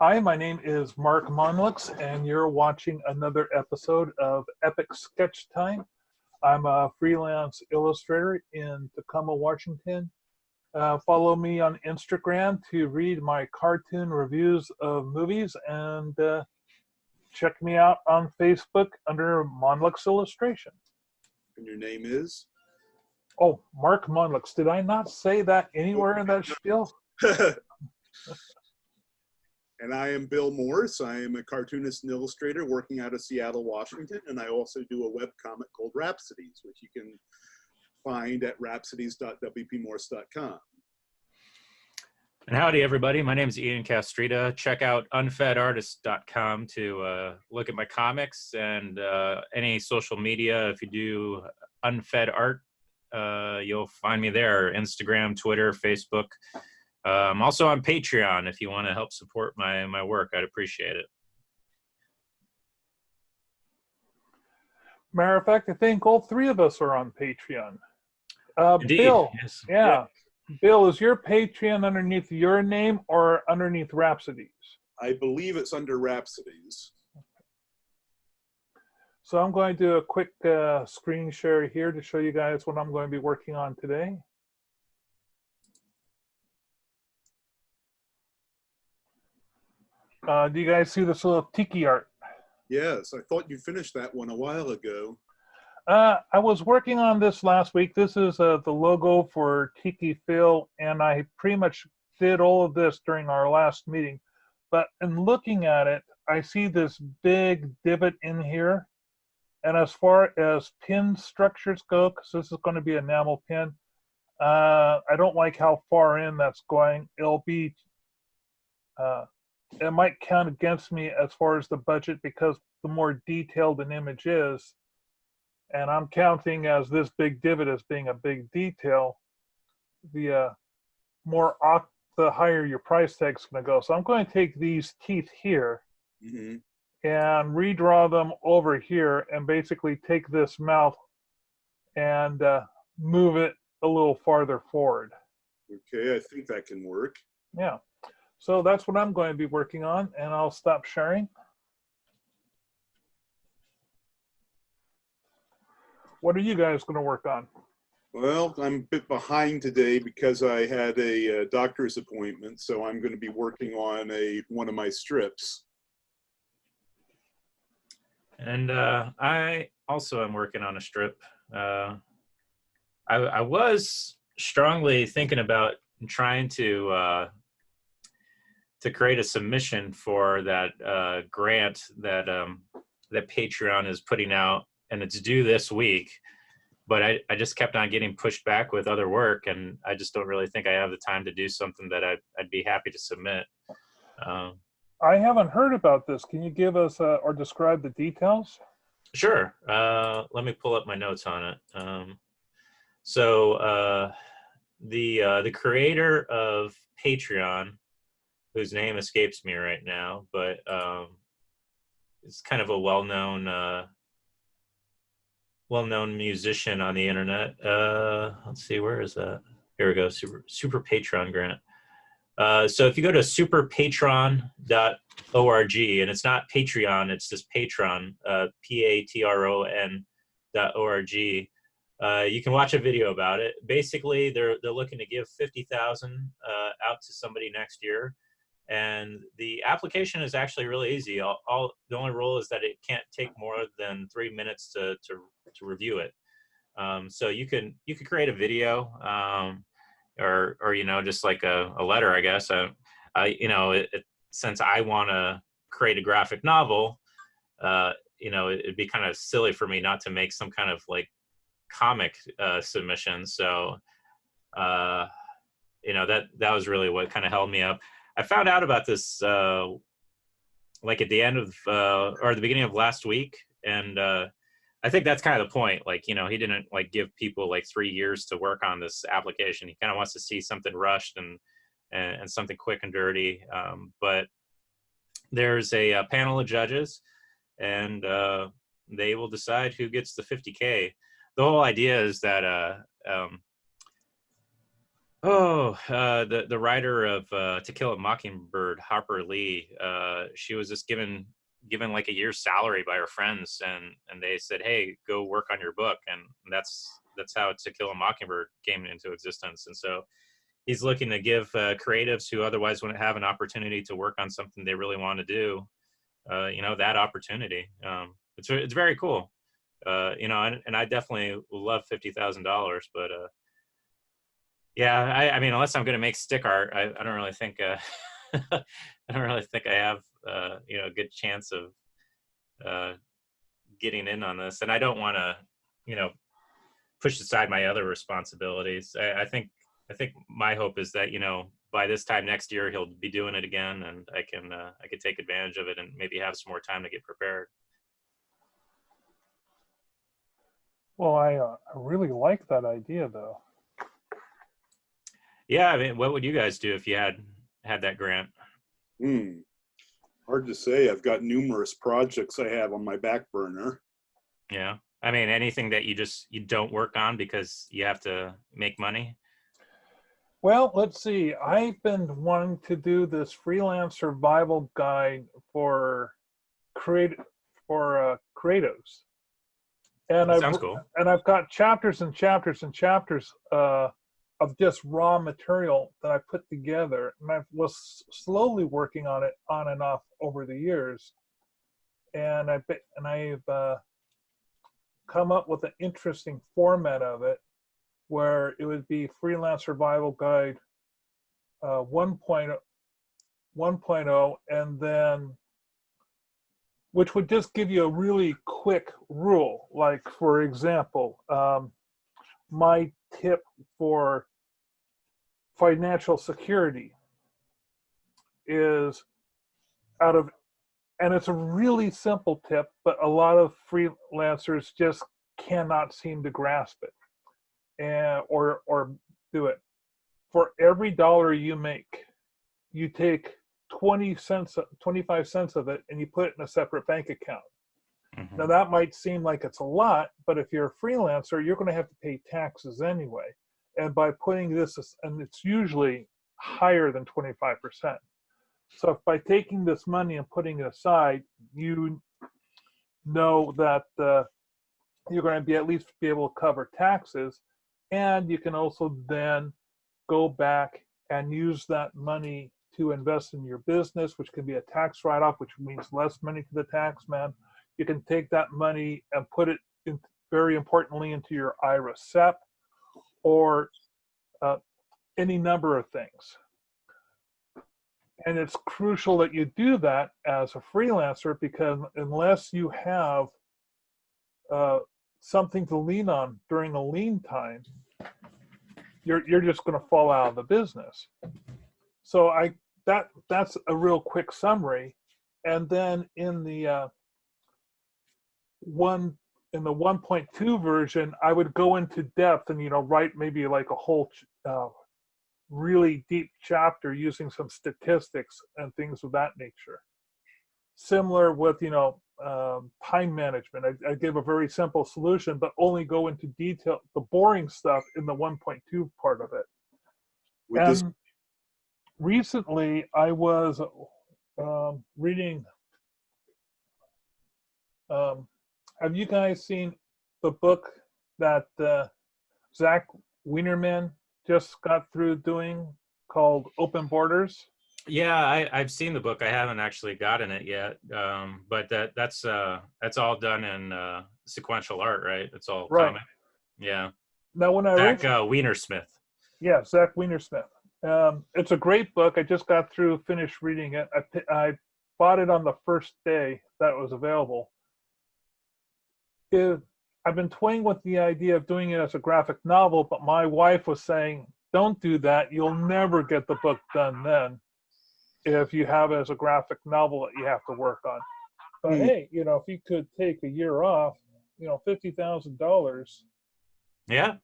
Hi, my name is Mark Monlux, and you're watching another episode of Epic Sketch Time. I'm a freelance illustrator in Tacoma, Washington. Follow me on Instagram to read my cartoon reviews of movies, and check me out on Facebook under Monlux Illustration. And your name is? Oh, Mark Monlux. Did I not say that anywhere in that spiel? And I am Bill Morse. I am a cartoonist and illustrator working out of Seattle, Washington, and I also do a webcomic called Rhapsodies, which you can find at rhapsodies.wpmorse.com. And howdy, everybody. My name is Ian Castruita. Check out unfedartist.com to look at my comics and any social media. If you do unfed art, you'll find me there. Instagram, Twitter, Facebook. I'm also on Patreon if you want to help support my work. I'd appreciate it. Matter of fact, I think all three of us are on Patreon. Indeed. Bill, Yes. yeah. Bill, is your Patreon underneath your name or underneath Rhapsodies? I believe it's under Rhapsodies. So I'm going to do a quick screen share here to show you guys what I'm going to be working on today. Do you guys see this little Tiki Art? Yes, I thought you finished that one a while ago. I was working on this last week. This is the logo for Tiki Phil, and I pretty much did all of this during our last meeting. But in looking at it, I see this big divot in here. And as far as pin structures go, because this is going to be an enamel pin, I don't like how far in that's going. It'll be, it might count against me as far as the budget, because the more detailed an image is, and I'm counting as this big divot as being a big detail, the the higher your price tag's going to go. So I'm going to take these teeth here and redraw them over here, and basically take this mouth and move it a little farther forward. Okay, I think that can work. Yeah. So that's what I'm going to be working on, and I'll stop sharing. What are you guys going to work on? Well, I'm a bit behind today because I had a doctor's appointment, so I'm going to be working on one of my strips. And I also am working on a strip. I was strongly thinking about trying to create a submission for that grant that that Patreon is putting out, and it's due this week. But I just kept on getting pushed back with other work, and I just don't really think I have the time to do something that I'd be happy to submit. I haven't heard about this. Can you give us or describe the details? Sure. Let me pull up my notes on it. So the creator of Patreon, whose name escapes me right now, but it's kind of a well-known musician on the internet. Let's see, where is that? Here we go. Super Patreon grant. So if you go to superpatron.org, and it's not Patreon, it's just Patron, patron.org. You can watch a video about it. Basically, they're looking to give $50,000 out to somebody next year, and the application is actually really easy. The only rule is that it can't take more than 3 minutes to review it. So you could create a video, or you know, just like a letter, I guess. You know, since I want to create a graphic novel, you know, it'd be kind of silly for me not to make some kind of like comic submission. So you know, that was really what kind of held me up. I found out about this like at the end of or the beginning of last week, and I think that's kind of the point. Like, you know, he didn't like give people like 3 years to work on this application. He kind of wants to see something rushed and something quick and dirty. But there's a panel of judges, and they will decide who gets the $50K. The whole idea is that The writer of To Kill a Mockingbird, Harper Lee. She was just given like a year's salary by her friends, and they said, "Hey, go work on your book," and that's how To Kill a Mockingbird came into existence. And so he's looking to give creatives who otherwise wouldn't have an opportunity to work on something they really want to do, that opportunity. It's very cool. And I definitely love $50,000, but yeah, I mean, unless I'm going to make stick art, I don't really think I don't really think I have a good chance of uh, getting in on this, and I don't want to you know push aside my other responsibilities. I think my hope is that by this time next year he'll be doing it again, and I could take advantage of it and maybe have some more time to get prepared. Well, I really like that idea, though. Yeah, I mean, what would you guys do if you had that grant? Hard to say. I've got numerous projects I have on my back burner. Yeah, I mean, anything that you don't work on because you have to make money. Well, let's see. I've been wanting to do this freelance survival guide for creatives, and That sounds cool. I've got chapters and chapters and chapters of just raw material that I put together, and I was slowly working on it on and off over the years, and I've come up with an interesting format of it, where it would be Freelance Survival Guide 1.0, and then, which would just give you a really quick rule. Like, for example, my tip for financial security is and it's a really simple tip, but a lot of freelancers just cannot seem to grasp it. Or do it. For every dollar you make, you take 25 cents of it and you put it in a separate bank account. Mm-hmm. Now that might seem like it's a lot, but if you're a freelancer, you're going to have to pay taxes anyway. And by putting this, and it's usually higher than 25%. So if by taking this money and putting it aside, you know that you're going to be at least be able to cover taxes. And you can also then go back and use that money to invest in your business, which can be a tax write-off, which means less money to the tax man. You can take that money and put it in, very importantly, into your IRA SEP, or any number of things. And it's crucial that you do that as a freelancer, because unless you have something to lean on during a lean time, you're just going to fall out of the business. So that's a real quick summary. And then in the 1.2 version, I would go into depth and write maybe like a whole really deep chapter using some statistics and things of that nature. Similar with time management. I give a very simple solution, but only go into detail, the boring stuff, in the 1.2 part of it. Recently, I was reading. Have you guys seen the book that Zach Wienerman just got through doing, called Open Borders? Yeah, I've seen the book. I haven't actually gotten it yet, but that's all done in sequential art, right? It's all right. comic. Yeah. Now, when I Zach Wienersmith. Yeah, Zach Wienersmith. It's a great book. I just got through, finished reading it. I bought it on the first day that it was available. I've been toying with the idea of doing it as a graphic novel, but my wife was saying, "Don't do that. You'll never get the book done then, if you have it as a graphic novel that you have to work on." But hey, if you could take a year off, $50,000. Yeah.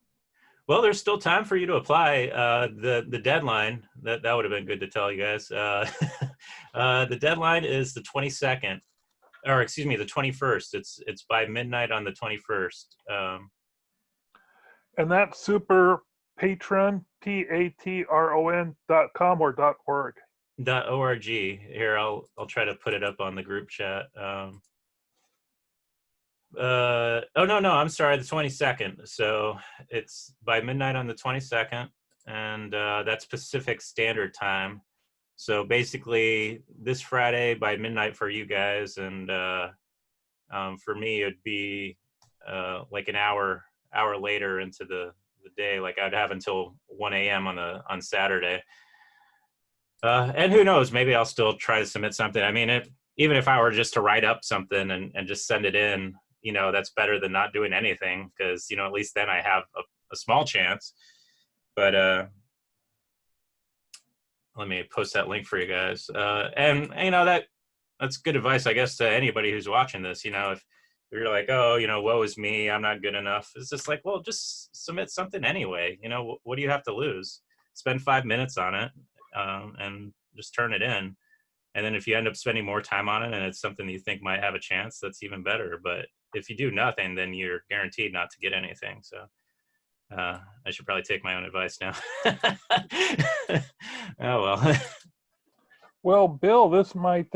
Well, there's still time for you to apply. The deadline, that would have been good to tell you guys. The deadline is the 22nd, or excuse me, the 21st. It's by midnight on the 21st. And that's super patron, patron.com or .org. .org. Here, I'll try to put it up on the group chat. Oh no, I'm sorry, the 22nd. So it's by midnight on the 22nd, and that's Pacific Standard Time. So basically, this Friday by midnight for you guys, and for me it'd be like an hour later into the day. Like I'd have until 1 a.m. on Saturday. And who knows? Maybe I'll still try to submit something. I mean, even if I were just to write up something and just send it in, you know, that's better than not doing anything, because, you know, at least then I have a small chance. But let me post that link for you guys. And you know, that's good advice, I guess, to anybody who's watching this. You know, if you're like, oh, you know, woe is me, I'm not good enough. It's just like, well, just submit something anyway. You know, what do you have to lose? Spend 5 minutes on it, and just turn it in. And then if you end up spending more time on it and it's something you think might have a chance, that's even better. But if you do nothing, then you're guaranteed not to get anything. So I should probably take my own advice now. Oh, well. Well, Bill, this might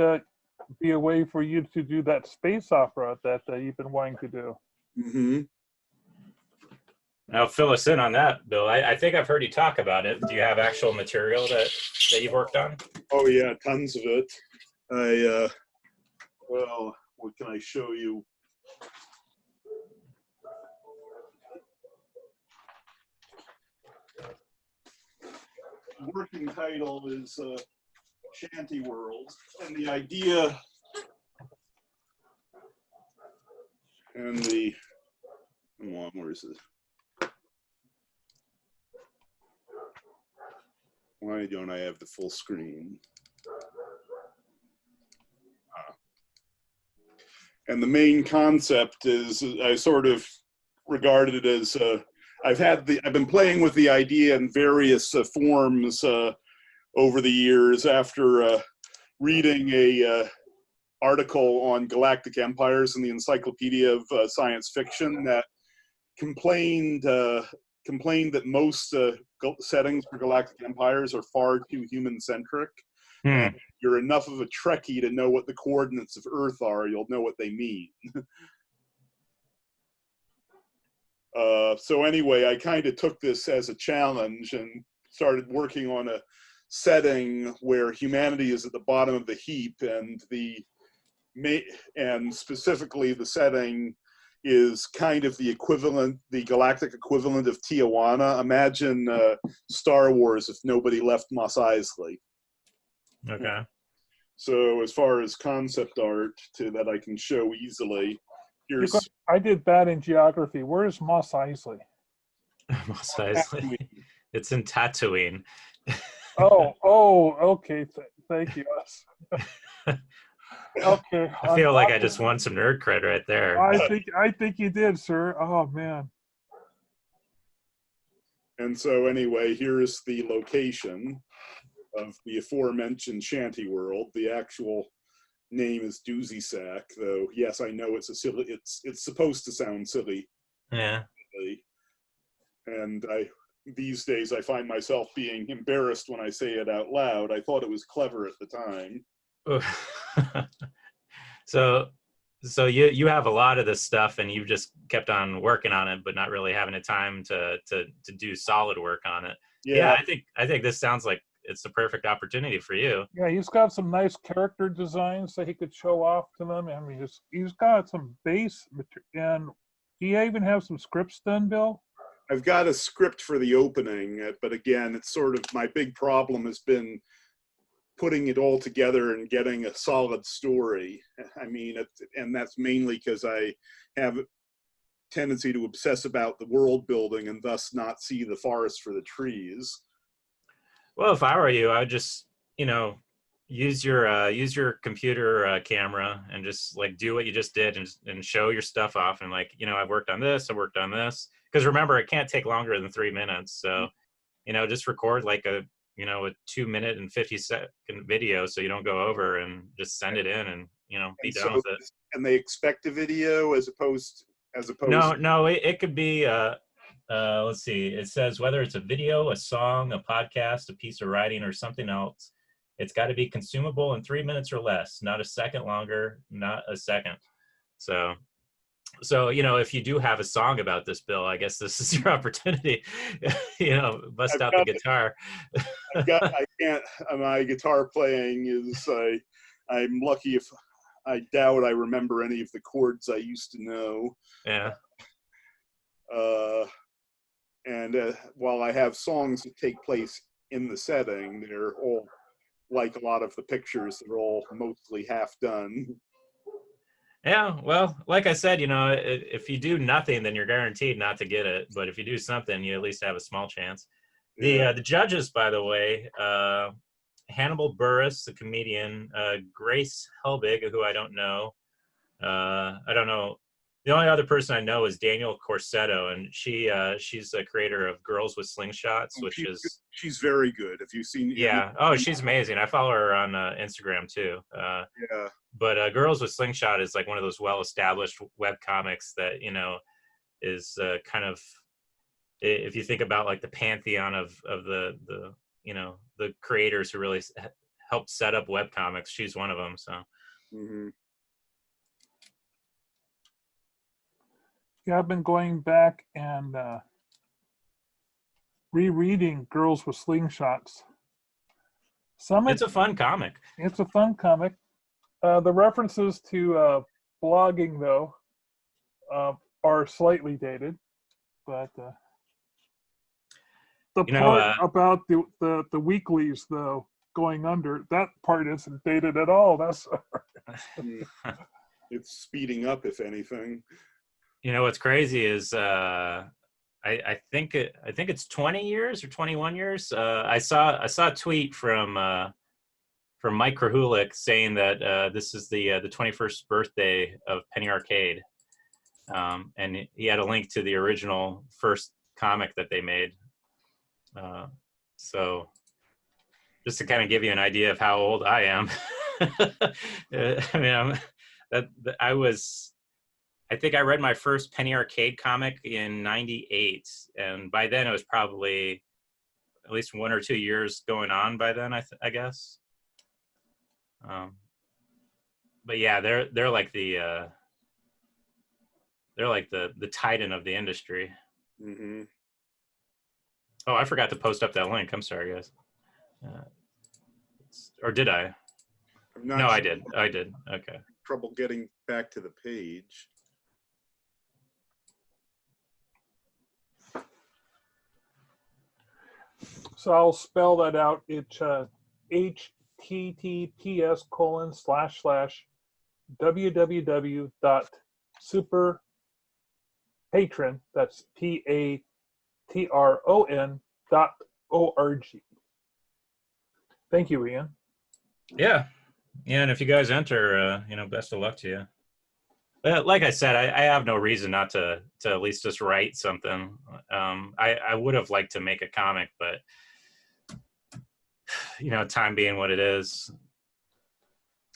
be a way for you to do that space opera that you've been wanting to do. Mm-hmm. Now, fill us in on that, Bill. I think I've heard you talk about it. Do you have actual material that you've worked on? Oh yeah, tons of it. Well, what can I show you? The working title is Shantiworld, and the idea and the, come on, where is it? Why don't I have the full screen? And the main concept is, I sort of regard it as, I've been playing with the idea in various forms over the years after reading a article on galactic empires in the Encyclopedia of Science Fiction that complained that most settings for galactic empires are far too human-centric. And you're enough of a Trekkie to know what the coordinates of Earth are, you'll know what they mean. So anyway, I kind of took this as a challenge and started working on a setting where humanity is at the bottom of the heap, and specifically the setting is kind of the equivalent, the galactic equivalent of Tijuana. Imagine Star Wars if nobody left Mos Eisley. Okay. So as far as concept art that I can show easily, here's... I did bad in geography. Where is Mos Eisley? Mos Eisley. It's in Tatooine. Oh, okay. Thank you. Okay. I feel like I just won some nerd cred right there. I think you did, sir. Oh man. And so anyway, here's the location of the aforementioned Shantiworld. The actual name is Doozy Sack, though yes, I know it's a silly, it's supposed to sound silly. Yeah. And these days I find myself being embarrassed when I say it out loud. I thought it was clever at the time. So you have a lot of this stuff and you've just kept on working on it, but not really having the time to do solid work on it. Yeah, I think this sounds like it's the perfect opportunity for you. Yeah, he's got some nice character designs that he could show off to them. I mean, he's got some base material. And do you even have some scripts done, Bill? I've got a script for the opening, but again, it's sort of my big problem has been putting it all together and getting a solid story. I mean, and that's mainly because I have a tendency to obsess about the world building and thus not see the forest for the trees. Well, if I were you, I would just, you know, use your computer camera and just like do what you just did and show your stuff off and like, you know, I've worked on this, I worked on this. Because remember, it can't take longer than 3 minutes. So, you know, just record like a 2-minute and 50-second video so you don't go over, and just send it in and, you know, be done with it. And they expect a video as opposed No, it could be let's see. It says whether it's a video, a song, a podcast, a piece of writing, or something else, it's got to be consumable in 3 minutes or less, not a second longer, not a second. So, you know, if you do have a song about this, Bill, I guess this is your opportunity. You know, bust out the guitar. I can't. My guitar playing is. I'm lucky if. I doubt I remember any of the chords I used to know. Yeah. And while I have songs that take place in the setting, they're all, like a lot of the pictures, they're all mostly half done. Yeah, well, like I said, you know, if you do nothing, then you're guaranteed not to get it. But if you do something, you at least have a small chance. Yeah. The judges, by the way, Hannibal Buress, the comedian, Grace Helbig, who I don't know. I don't know. The only other person I know is Daniel Corsetto, and she's a creator of Girls with Slingshots, which is she's very good. Have you seen? Yeah. Oh, she's amazing. I follow her on Instagram too. Yeah. But Girls with Slingshot is like one of those well-established web comics that, you know, is kind of, if you think about like the pantheon of the you know, the creators who really helped set up web comics, she's one of them. So. Mm-hmm. Yeah, I've been going back and rereading Girls with Slingshots. It's a fun comic. It's a fun comic. The references to blogging, though, are slightly dated, but the part about the weeklies, though, going under, that part isn't dated at all. That's It's speeding up, if anything. You know what's crazy is I think it's 20 years or 21 years. I saw a tweet from Mike Krahulik saying that this is the 21st birthday of Penny Arcade, and he had a link to the original first comic that they made. So just to kind of give you an idea of how old I am. I mean, I think I read my first Penny Arcade comic in '98, and by then it was probably at least 1 or 2 years going on by then, I guess. But yeah, they're like the titan of the industry. Mm-hmm. Oh, I forgot to post up that link. I'm sorry, guys. Or did I? No, sure. I did. Okay. Trouble getting back to the page. So I'll spell that out. It's https://www.superpatron, that's patron.org. Thank you, Ian. Yeah, and if you guys enter, you know, best of luck to you. Like I said, I have no reason not to at least just write something. I would have liked to make a comic, but you know, time being what it is,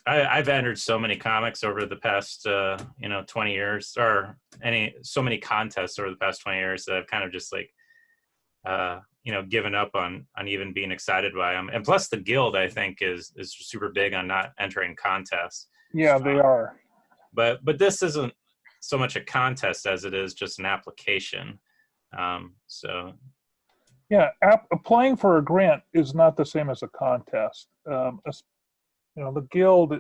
I've entered so many comics over the past 20 years, or so many contests over the past 20 years that I've kind of just like given up on even being excited by them. And plus the guild, I think, is super big on not entering contests. Yeah, they are. But this isn't so much a contest as it is just an application. So. Yeah, applying for a grant is not the same as a contest. The guild,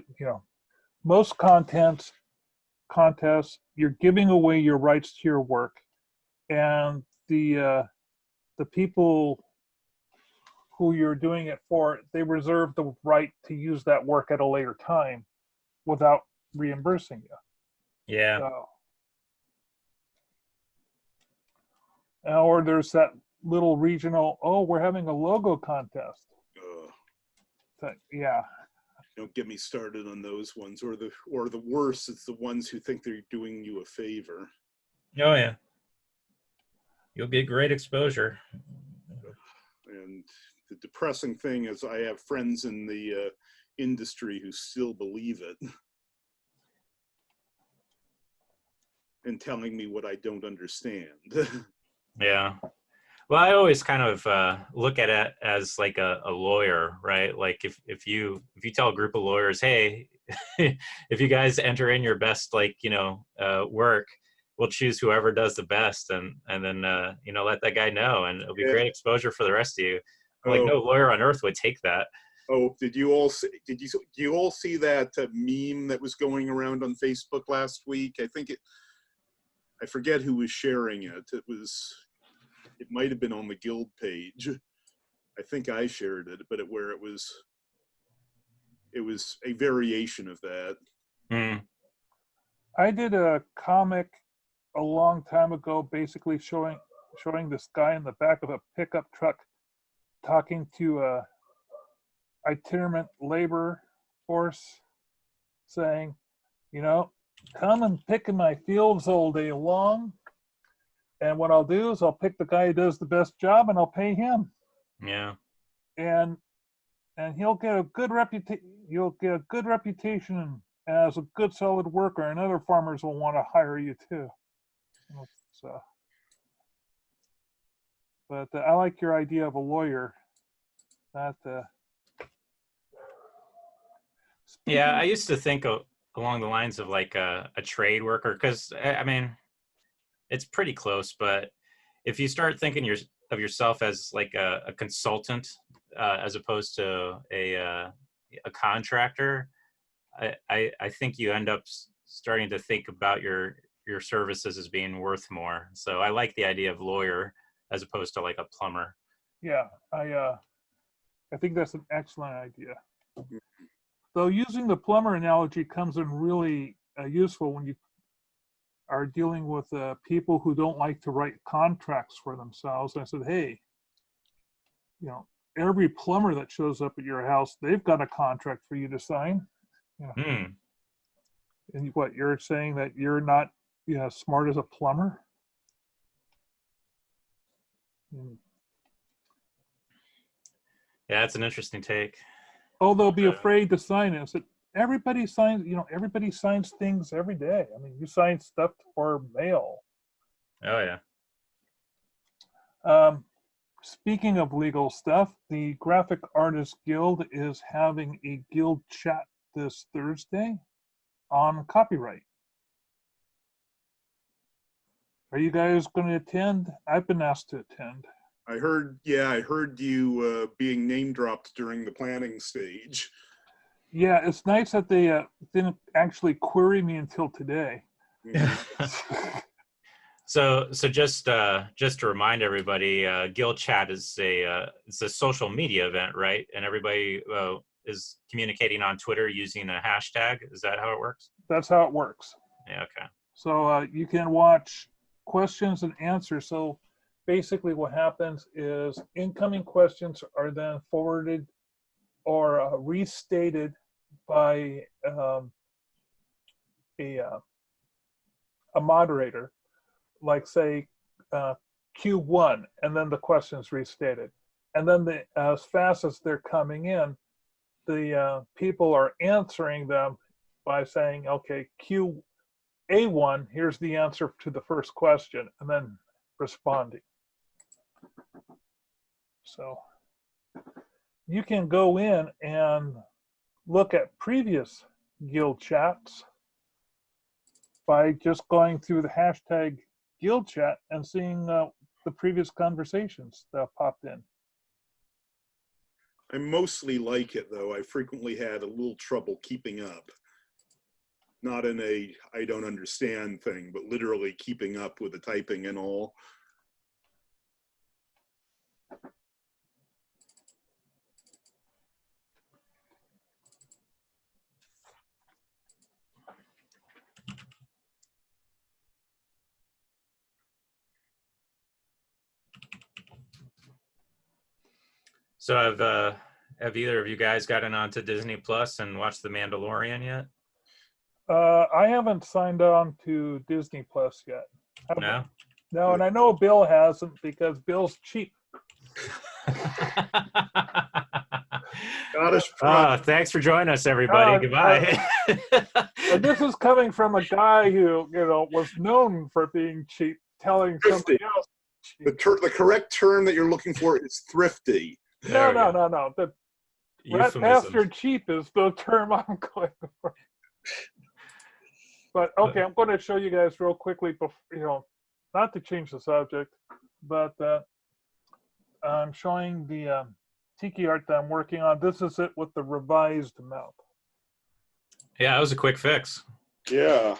most contests, you're giving away your rights to your work, and the people who you're doing it for, they reserve the right to use that work at a later time without reimbursing you. Yeah. So, or there's that little regional, we're having a logo contest. Yeah. Don't get me started on those ones, or the worst, it's the ones who think they're doing you a favor. Oh yeah. You'll get great exposure. And the depressing thing is I have friends in the industry who still believe it. And telling me what I don't understand. Yeah. Well, I always kind of look at it as like a lawyer, right? Like if you tell a group of lawyers, hey, if you guys enter in your best, like, work, we'll choose whoever does the best, and then let that guy know, and it'll be Yeah. great exposure for the rest of you. Like, Oh, no lawyer on earth would take that. oh, did you all see that meme that was going around on Facebook last week? I forget who was sharing it. It might have been on the guild page. I think I shared it, but it was a variation of that. Mm. I did a comic a long time ago, basically showing this guy in the back of a pickup truck talking to a itinerant labor force, saying, come and pick in my fields all day long, and what I'll do is I'll pick the guy who does the best job and I'll pay him. Yeah. And he'll get a good reputation. You'll get a good reputation as a good, solid worker, and other farmers will want to hire you too. So, but I like your idea of a lawyer. That Yeah, I used to think along the lines of like a trade worker, because I mean, it's pretty close. But if you start thinking of yourself as like a consultant, as opposed to a contractor, I think you end up starting to think about your services as being worth more. So I like the idea of lawyer as opposed to like a plumber. yeah, I think that's an excellent idea. Though using the plumber analogy comes in really useful when you are dealing with people who don't like to write contracts for themselves. I said, hey, every plumber that shows up at your house, they've got a contract for you to sign. Hmm. And what you're saying, that you're not smart as a plumber? Yeah, that's an interesting take. Oh, they'll be afraid to sign it. So everybody signs, everybody signs things every day. I mean, you sign stuff for mail. Oh, yeah. Speaking of legal stuff, the Graphic Artists Guild is having a guild chat this Thursday on copyright. Are you guys going to attend? I've been asked to attend. I heard you being name dropped during the planning stage. Yeah, it's nice that they didn't actually query me until today. So just to remind everybody, Guild Chat is it's a social media event, right? And everybody is communicating on Twitter using a hashtag. Is that how it works? That's how it works. Yeah. Okay. So you can watch questions and answers. So basically what happens is incoming questions are then forwarded or restated by a moderator, like say Q1, and then the questions restated. And then as fast as they're coming in, the people are answering them by saying, okay, A1, here's the answer to the first question, and then responding. So you can go in and look at previous guild chats by just going through the hashtag guild chat and seeing the previous conversations that popped in. I mostly like it, though. I frequently had a little trouble keeping up. Not in a I don't understand thing, but literally keeping up with the typing and all. So have either of you guys gotten onto Disney Plus and watched The Mandalorian yet? I haven't signed on to Disney Plus yet. No? No, and I know Bill hasn't because Bill's cheap. Thanks for joining us, everybody. Goodbye. And this is coming from a guy who, was known for being cheap, telling somebody else, The correct term that you're looking for is thrifty. No. The rat Euphemism. bastard cheap is the term I'm going for. But okay, I'm going to show you guys real quickly, not to change the subject, but I'm showing the Tiki Art that I'm working on. This is it with the revised mouth. Yeah, that was a quick fix. Yeah.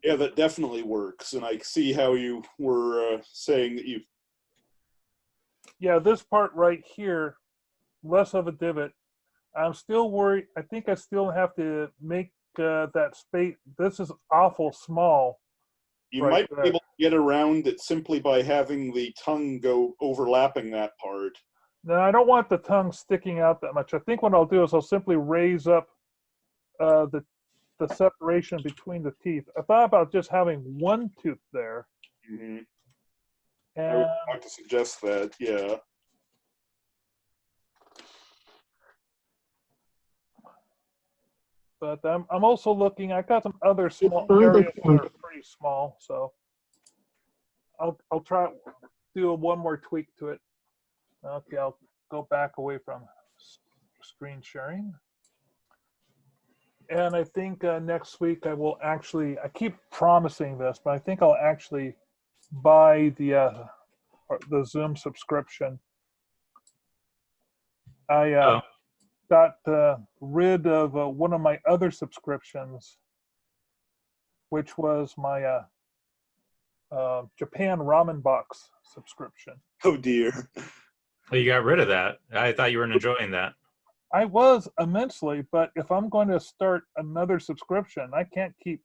Yeah, that definitely works. And I see how you were saying that you... Yeah, this part right here, less of a divot. I'm still worried. I think I still have to make that space. This is awful small. You right might there. be able to get around it simply by having the tongue go overlapping that part. No, I don't want the tongue sticking out that much. I think what I'll do is I'll simply raise up the separation between the teeth. I thought about just having one tooth there. Mm-hmm. I And would like to suggest that, yeah. but I'm also looking. I got some other small areas that are pretty small, so I'll try do one more tweak to it. Okay, I'll go back away from screen sharing. And I think next week I will actually, I keep promising this, but I think I'll actually buy the Zoom subscription. I got rid of one of my other subscriptions, which was my Japan Ramen Box subscription. Oh dear. Well, you got rid of that. I thought you were enjoying that. I was immensely, but if I'm going to start another subscription, I can't keep.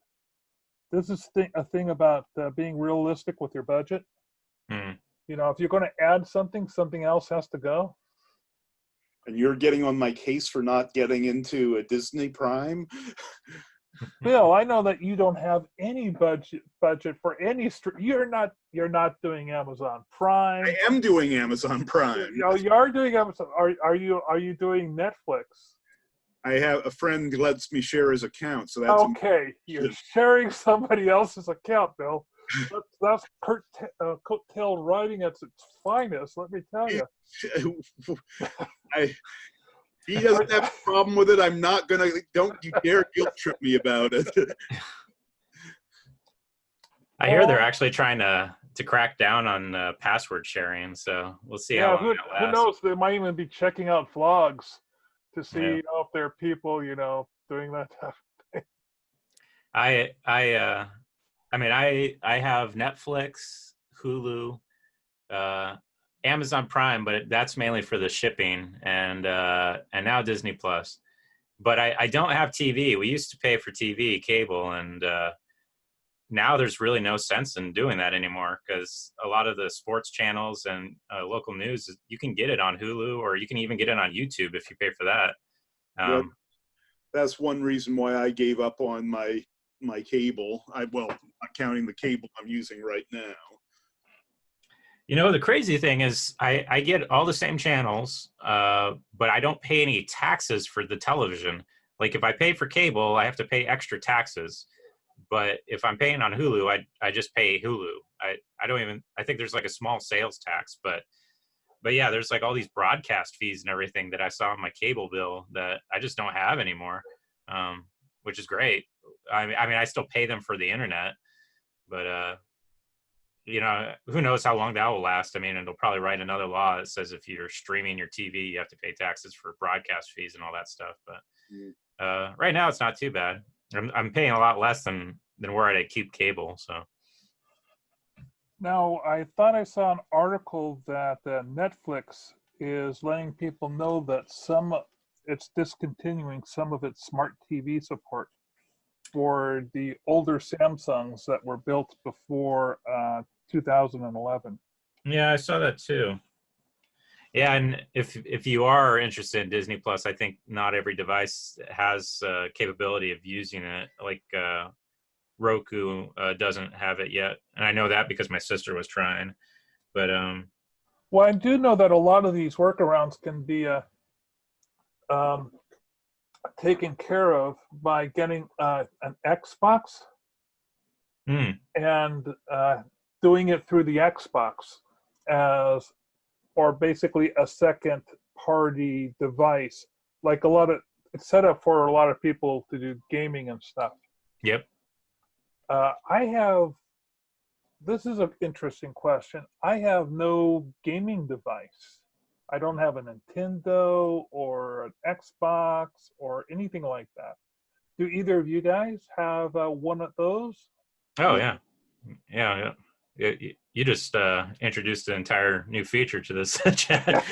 This is a thing about being realistic with your budget. Hmm. You know, if you're going to add something, something else has to go. And you're getting on my case for not getting into a Disney Prime? Bill, I know that you don't have any budget for any you're not doing Amazon Prime. I am doing Amazon Prime. You are doing Amazon. Are you doing Netflix? I have a friend who lets me share his account, so that's okay. You're sharing somebody else's account, Bill. That's coattail writing at its finest. Let me tell you. He doesn't have a problem with it. I'm not gonna. Don't you dare guilt trip me about it. I hear they're actually trying to crack down on password sharing, so we'll see how long that lasts. Who knows? They might even be checking out vlogs to see if there are people doing that type of thing. I mean, I have Netflix, Hulu, Amazon Prime, but that's mainly for the shipping, and now Disney Plus. But I don't have TV. We used to pay for TV, cable, and now there's really no sense in doing that anymore because a lot of the sports channels and local news, you can get it on Hulu, or you can even get it on YouTube if you pay for that. That's one reason why I gave up on my cable. Well, not counting the cable I'm using right now. You know, the crazy thing is I get all the same channels, but I don't pay any taxes for the television. Like if I pay for cable, I have to pay extra taxes. But if I'm paying on Hulu, I just pay Hulu. I think there's like a small sales tax, but yeah, there's like all these broadcast fees and everything that I saw on my cable bill that I just don't have anymore, which is great. I mean, I still pay them for the internet, but who knows how long that will last. I mean, it'll probably write another law that says if you're streaming your TV, you have to pay taxes for broadcast fees and all that stuff. But right now, it's not too bad. I'm paying a lot less than where I'd keep cable. So now, I thought I saw an article that Netflix is letting people know that it's discontinuing some of its smart TV support for the older Samsungs that were built before 2011. yeah, I saw that too. Yeah, and if you are interested in Disney Plus, I think not every device has capability of using it. Like Roku doesn't have it yet, and I know that because my sister was trying. But well, I do know that a lot of these workarounds can be taken care of by getting an Xbox and doing it through the Xbox as, or basically a second party device. Like it's set up for a lot of people to do gaming and stuff. Yep. This is an interesting question. I have no gaming device. I don't have a Nintendo or an Xbox or anything like that. Do either of you guys have one of those? Oh yeah. Yeah. You just introduced an entire new feature to this chat.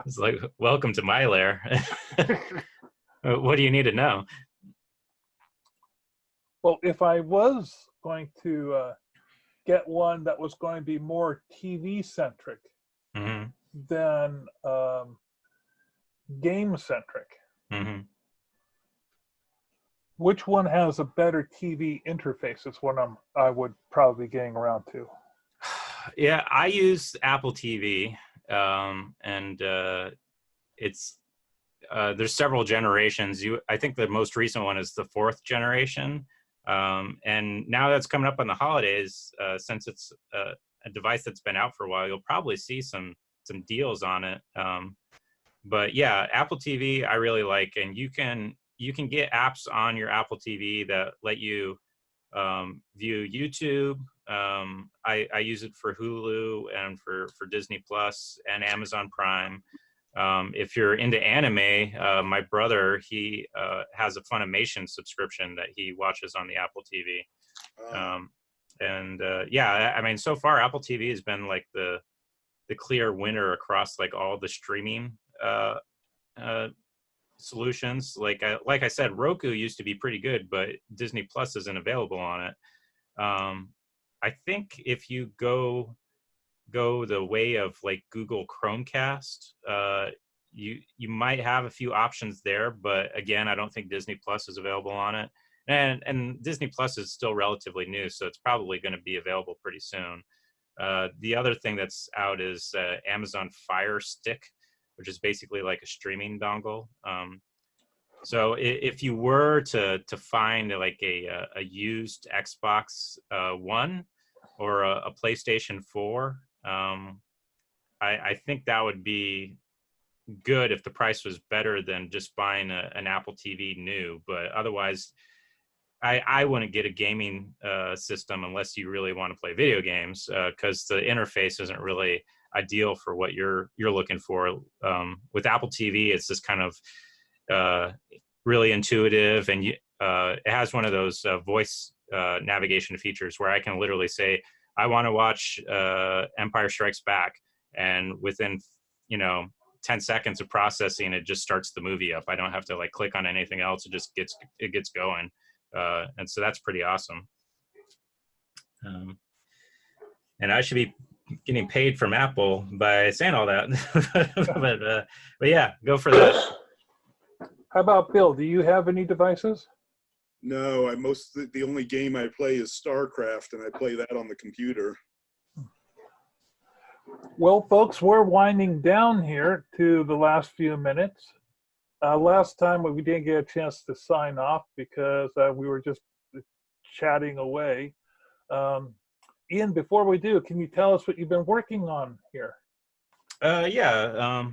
It's like, welcome to my lair. What do you need to know? Well, if I was going to get one that was going to be more TV centric Mm-hmm. than game centric, Mm-hmm. which one has a better TV interface is what I would probably be getting around to. Yeah, I use Apple TV, and it's there's several generations. I think the most recent one is the 4th generation, and now that's coming up on the holidays. Since it's a device that's been out for a while, you'll probably see some deals on it. But yeah, Apple TV I really like, and you can get apps on your Apple TV that let you view YouTube. I use it for Hulu and for Disney Plus and Amazon Prime. If you're into anime, my brother, he has a Funimation subscription that he watches on the Apple TV. Yeah, I mean, so far Apple TV has been like the clear winner across like all the streaming solutions. Like I said, Roku used to be pretty good, but Disney Plus isn't available on it. I think if you go the way of like Google Chromecast, you might have a few options there, but again, I don't think Disney Plus is available on it. And Disney Plus is still relatively new, so it's probably going to be available pretty soon. The other thing that's out is Amazon Fire Stick, which is basically like a streaming dongle. So if you were to find like a used Xbox One or a PlayStation 4, I think that would be good if the price was better than just buying an Apple TV new. But otherwise, I wouldn't get a gaming system unless you really want to play video games, because the interface isn't really ideal for what you're looking for. With Apple TV, it's just kind of really intuitive, and it has one of those voice navigation features where I can literally say, I want to watch Empire Strikes Back, and within 10 seconds of processing, it just starts the movie up. I don't have to like click on anything else. It gets going, and so that's pretty awesome. And I should be getting paid from Apple by saying all that, but yeah, go for that. How about Bill? Do you have any devices? No, the only game I play is StarCraft, and I play that on the computer. Well, folks, we're winding down here to the last few minutes. Last time we didn't get a chance to sign off because we were just chatting away. Ian, before we do, can you tell us what you've been working on here? Yeah,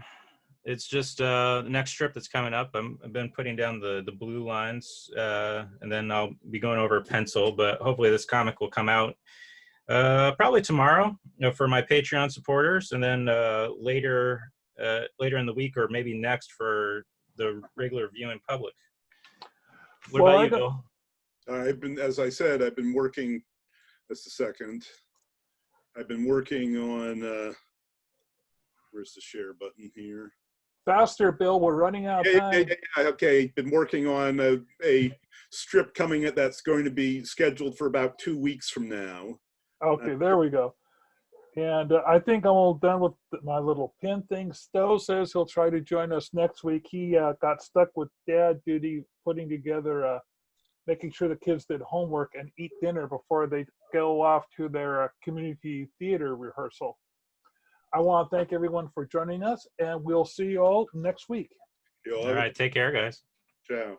it's just the next strip that's coming up. I've been putting down the blue lines, and then I'll be going over pencil, but hopefully this comic will come out probably tomorrow for my Patreon supporters, and then later in the week or maybe next for the regular viewing public. What about you, Bill? As I said, I've been working, just a second. I've been working on, where's the share button here? Faster, Bill, we're running out of time. Yeah, okay, been working on a strip coming at that's going to be scheduled for about 2 weeks from now. Okay, there we go. And I think I'm all done with my little pin thing. Stowe says he'll try to join us next week. He got stuck with dad duty, putting together, making sure the kids did homework and eat dinner before they go off to their community theater rehearsal. I want to thank everyone for joining us, and we'll see you all next week. All right, take care, guys. Ciao.